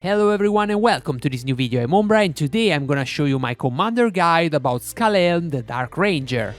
Hello everyone and welcome to this new video. I'm Ombra and today I'm gonna show you my commander guide about Skalhelm the Dark Ranger.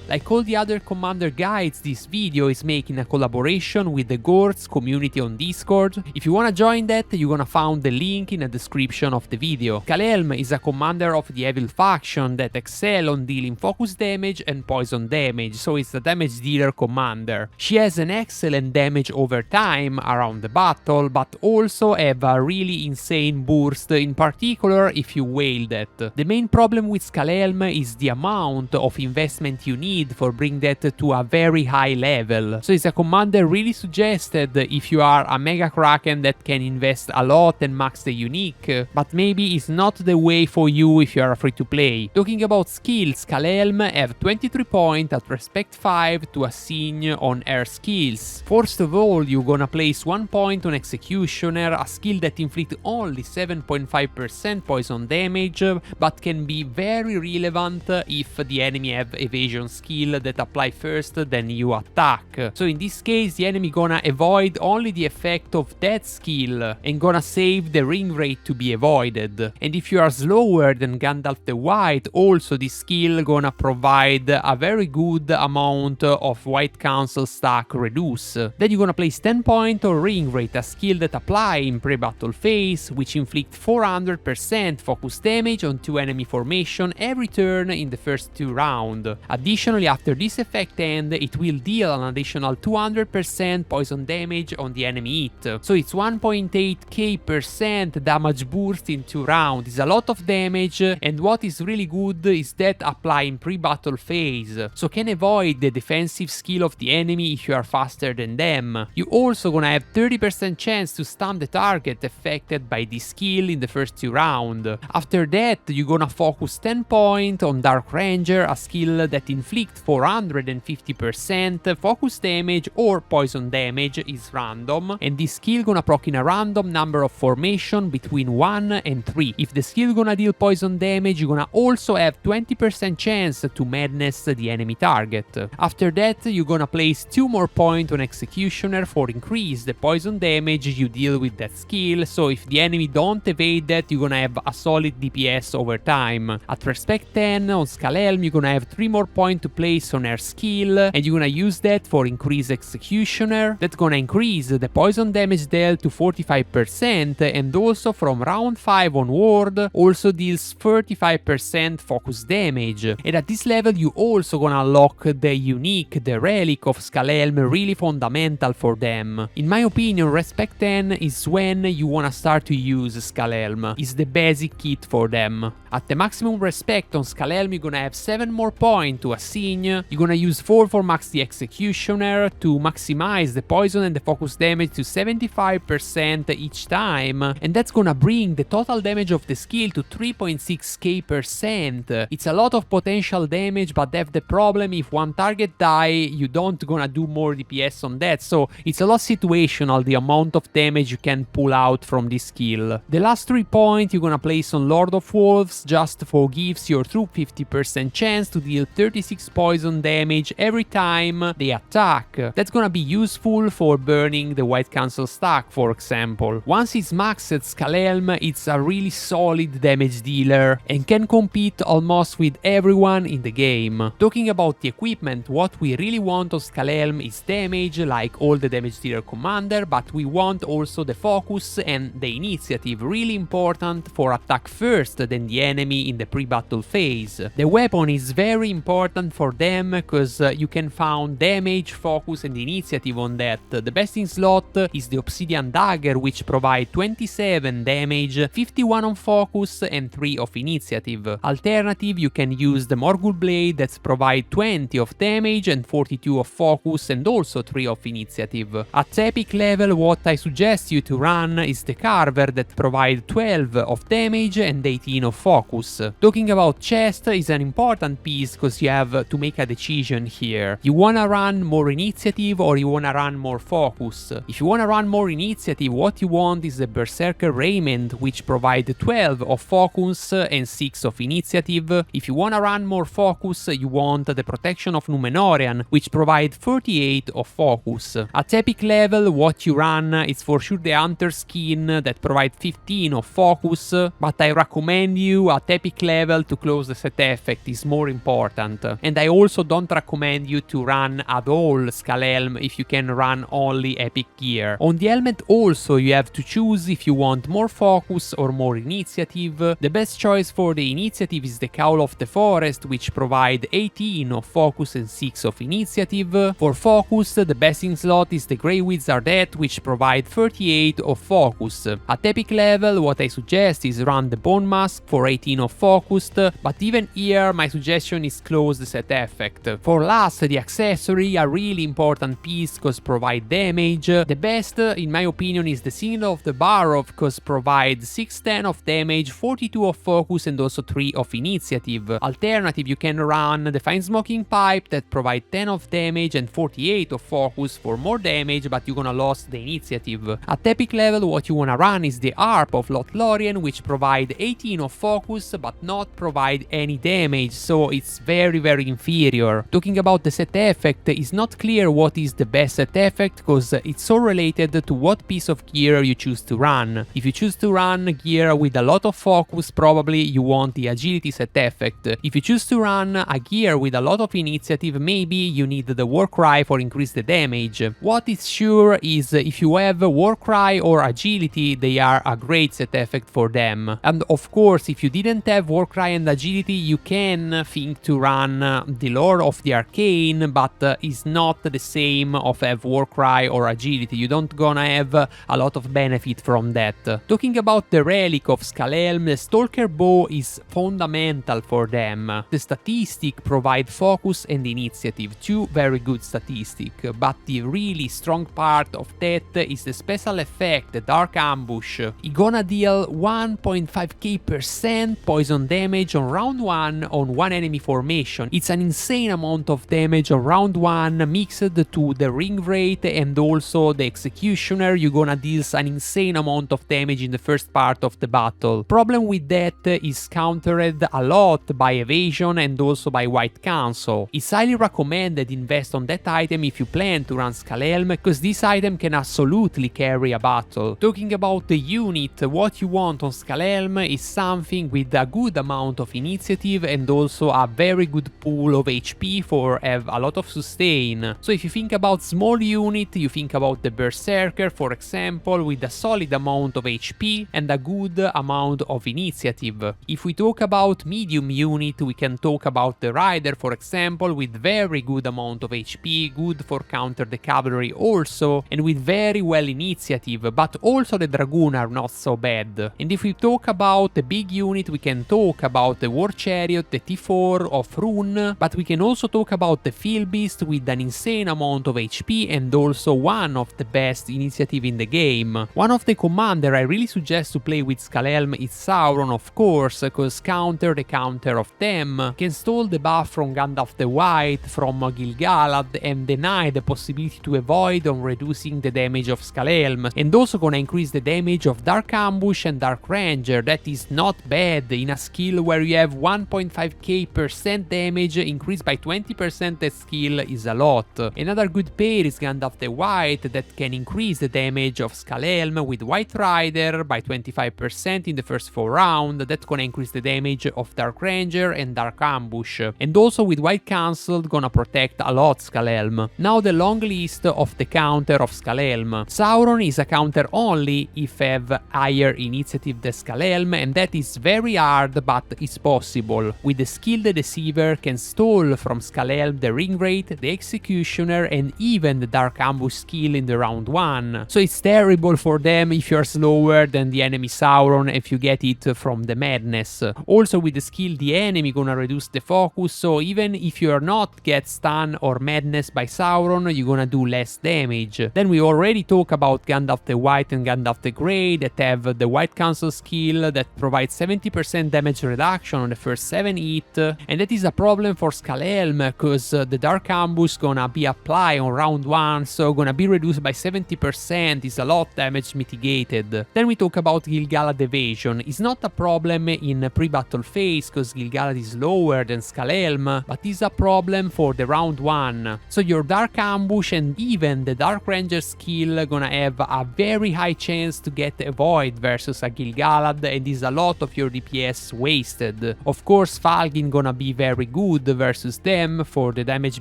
Like all the other commander guides, this video is making a collaboration with the Gords community on Discord. If you wanna join that, you're gonna find the link in the description of the video. Skalhelm is a commander of the evil faction that excel on dealing focus damage and poison damage, so it's a damage dealer commander. She has an excellent damage over time around the battle, but also have a really insane burst, in particular if you whale that. The main problem with Skalhelm is the amount of investment you need for bring that to a very high level. So it's a commander really suggested if you are a Mega Kraken that can invest a lot and max the unique, but maybe it's not the way for you if you are free to play. Talking about skills, Skalhelm have 23 points at respect 5 to assign on air skills. First of all, you're gonna place 1 point on Executioner, a skill that inflicts only 7.5% poison damage, but can be very relevant if the enemy have evasion skill that apply first then you attack. So in this case the enemy gonna avoid only the effect of that skill and gonna save the ring rate to be avoided. And if you are slower than Gandalf the White, also this skill gonna provide a very good amount of White Council stack reduce. Then you're gonna place 10 points on ring rate, a skill that apply in pre-battle phase, which inflict 400% focus damage on 2 enemy formation every turn in the first 2 rounds. Additionally, after this effect end, it will deal an additional 200% poison damage on the enemy hit. So it's 1.8k% damage boost in 2 rounds. It's a lot of damage, and what is really good is that apply in pre-battle phase, so can avoid the defensive skill of the enemy if you are faster than them. You also gonna have 30% chance to stun the target affected by this skill in the first 2 rounds. After that, you're gonna focus 10 points on Dark Ranger, a skill that inflicts 450% focus damage or poison damage, is random, and this skill gonna proc in a random number of formation between 1 and 3. If the skill gonna deal poison damage, you're gonna also have 20% chance to madness the enemy target. After that, you're gonna place 2 more points on Executioner for increase the poison damage you deal with that skill, so if the enemy don't evade that, you're gonna have a solid DPS over time. At respect 10 on Skalhelm, you're gonna have 3 more points to place on her skill, and you're gonna use that for increase Executioner. That's gonna increase the poison damage dealt to 45%, and also from round 5 onward also deals 35% focus damage. And at this level you also gonna unlock the unique, the relic of Skalhelm, really fundamental for them. In my opinion, respect 10 is when you wanna start to use Skalhelm. It's the basic kit for them. At the maximum respect on Skalhelm, you're gonna have 7 more points to assign. You're gonna use 4 for max the Executioner to maximize the poison and the focus damage to 75% each time, and that's gonna bring the total damage of the skill to 3.6k%. It's a lot of potential damage, but that's the problem: if one target die, you don't gonna do more DPS on that, so it's a lot situational the amount of damage you can pull out from this skill. The last 3 points you're gonna place on Lord of Wolves just for gives your troop 50% chance to deal 36 poison damage every time they attack. That's gonna be useful for burning the White Council stack, for example. Once it's maxed, Skalhelm it's a really solid damage dealer and can compete almost with everyone in the game. Talking about the equipment, what we really want on Skalhelm is damage, like all the damage dealer commander, but we want also the focus and the initiative, really important for attack first than the enemy in the pre-battle phase. The weapon is very important for them because you can find damage, focus and initiative on that. The best in slot is the Obsidian Dagger, which provide 27 damage, 51 on focus and 3 of initiative. Alternative, you can use the Morgul Blade that provide 20 of damage and 42 of focus and also 3 of initiative. At epic level, what I suggest you to run is the Carver that provide 12 of damage and 18 of focus. Talking about chest is an important piece because you have to make a decision here. You wanna run more initiative or you wanna run more focus? If you wanna run more initiative, what you want is the Berserker Raiment, which provide 12 of focus and 6 of initiative. If you wanna run more focus, you want the Protection of Númenórean, which provide 38 of focus. At epic level, what you run is for sure the Hunter skin that provide 15 of focus, but I recommend you at epic level to close the set effect, is more important. And I also don't recommend you to run at all Skalhelm if you can run only epic gear. On the helmet also you have to choose if you want more focus or more initiative. The best choice for the initiative is the Cowl of the Forest, which provide 18 of focus and 6 of initiative. For focus, the best in slot is the Grey Wizardette, which provide 38 of focus. At epic level, what I suggest is run the Bone Mask for 18 of focus, but even here my suggestion is close the set effect. For last, the accessory, a really important piece cause provide damage. The best, in my opinion, is the Signal of the Barrow cause provide 610 of damage, 42 of focus and also 3 of initiative. Alternative, you can run the Fine Smoking Pipe that provide 10 of damage and 48 of focus for more damage, but you're gonna lose the initiative. At epic level, what you wanna run is the Harp of Lothlorien, which provide 18 of focus but not provide any damage, so it's very inferior. Talking about the set effect, it's not clear what is the best set effect cause it's so related to what piece of gear you choose to run. If you choose to run gear with a lot of focus, probably you want the agility set effect. If you choose to run a gear with a lot of initiative, maybe you need the Warcry for increase the damage. What is sure is if you have Warcry or agility, they are a great set effect for them. And of course, if you didn't have Warcry and agility, you can think to run the Lore of the Arcane, but it's not the same of have Warcry or agility. You don't gonna have a lot of benefit from that. Talking about the Relic of Skalhelm, the Stalker Bow is fundamental for them. The statistic provide focus and initiative, two very good statistics, but the really strong part of that is the special effect, the Dark Ambush. It gonna deal 1.5k% poison damage on round 1 on one enemy formation. It's an insane amount of damage on round 1 mixed to the Ring Wraith and also the Executioner. You're gonna deal an insane amount of damage in the first part of the battle. Problem with that is countered a lot by evasion and also by White Council. It's highly recommended invest on that item if you plan to run Skalhelm, because this item can absolutely carry a battle. Talking about the unit, what you want on Skalhelm is something with a good amount of initiative and also a very good pool of HP for have a lot of sustain. So if you think about small unit, you think about the Berserker, for example, with a solid amount of HP and a good amount of initiative. If we talk about medium unit, we can talk about the Rider, for example, with very good amount of HP, good for counter the cavalry also, and with very well initiative, but also the Dragoon are not so bad. And if we talk about the big unit, we can talk about the War Chariot, the T4 of Rune, but we can also talk about the Field Beast with an insane amount of HP and also one of the best initiative in the game. One of the commander I really suggest to play with Skalhelm is Sauron, of course, cause counter the counter of them, can stall the buff from Gandalf the White, from Gil-galad, and deny the possibility to avoid on reducing the damage of Skalhelm, and also gonna increase the damage of Dark Ambush and Dark Ranger. That is not bad in a skill where you have 1.5k% damage increased by 20%. That skill is a lot. Another good pair is Gandalf the White that can increase the damage of Skalhelm with White Rider by 25% in the first 4 rounds. That's gonna increase the damage of Dark Ranger and Dark Ambush, and also with White Council gonna protect a lot Skalhelm. Now the long list of the counter of Skalhelm. Sauron is a counter only if have higher initiative than Skalhelm, and that is very hard, but it's possible. With the skill, the Deceiver can stall from Skalhelm the Ring Wraith, the Executioner, and even the Dark Ambush skill in the round 1. So it's terrible for them if you're slower than the enemy Sauron if you get it from the Madness. Also with the skill, the enemy gonna reduce the focus, so even if you're not get stun or Madness by Sauron, you're gonna do less damage. Then we already talk about Gandalf the White and Gandalf the Grey that have the White Council skill that provides 70% damage reduction on the first 7 hit, and that is a problem problem for Skalhelm, cause the Dark Ambush gonna be applied on round 1, so gonna be reduced by 70%, is a lot damage mitigated. Then we talk about Gil-galad evasion. It's not a problem in pre-battle phase, cause Gil-galad is lower than Skalhelm, but is a problem for the round 1. So your Dark Ambush and even the Dark Ranger skill gonna have a very high chance to get avoid versus a Gil-galad, and is a lot of your DPS wasted. Of course, Falgin gonna be very good versus them for the damage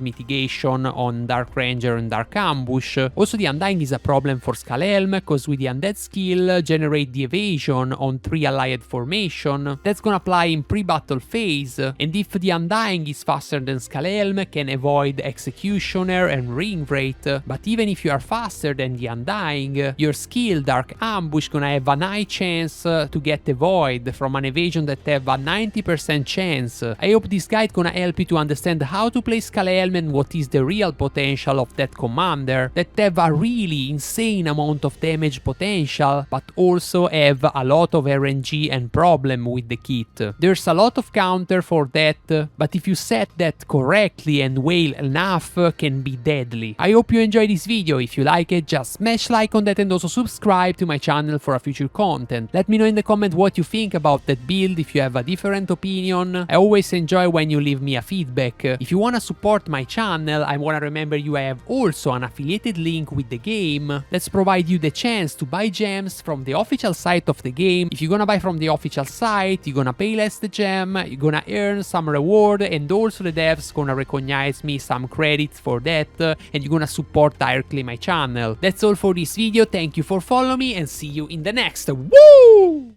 mitigation on Dark Ranger and Dark Ambush. Also, the Undying is a problem for Skalhelm, cause with the Undead skill generate the evasion on 3 allied formation. That's gonna apply in pre-battle phase, and if the Undying is faster than Skalhelm, can avoid Executioner and Ring Wraith. But even if you are faster than the Undying, your skill Dark Ambush gonna have a high chance to get avoid from an evasion that have a 90% chance. I hope this guide gonna help you to understand how to play Skalhelm and what is the real potential of that commander, that have a really insane amount of damage potential, but also have a lot of RNG and problem with the kit. There's a lot of counter for that, but if you set that correctly and well enough, can be deadly. I hope you enjoyed this video. If you like it, just smash like on that and also subscribe to my channel for a future content. Let me know in the comment what you think about that build, if you have a different opinion. I always enjoy when you leave me a feedback. If you wanna support my channel, I wanna remember you I have also an affiliated link with the game. Let's provide you the chance to buy gems from the official site of the game. If you're gonna buy from the official site, you're gonna pay less the gem, you're gonna earn some reward, and also the devs gonna recognize me some credits for that, and you're gonna support directly my channel. That's all for this video. Thank you for following me, and see you in the next. Woo!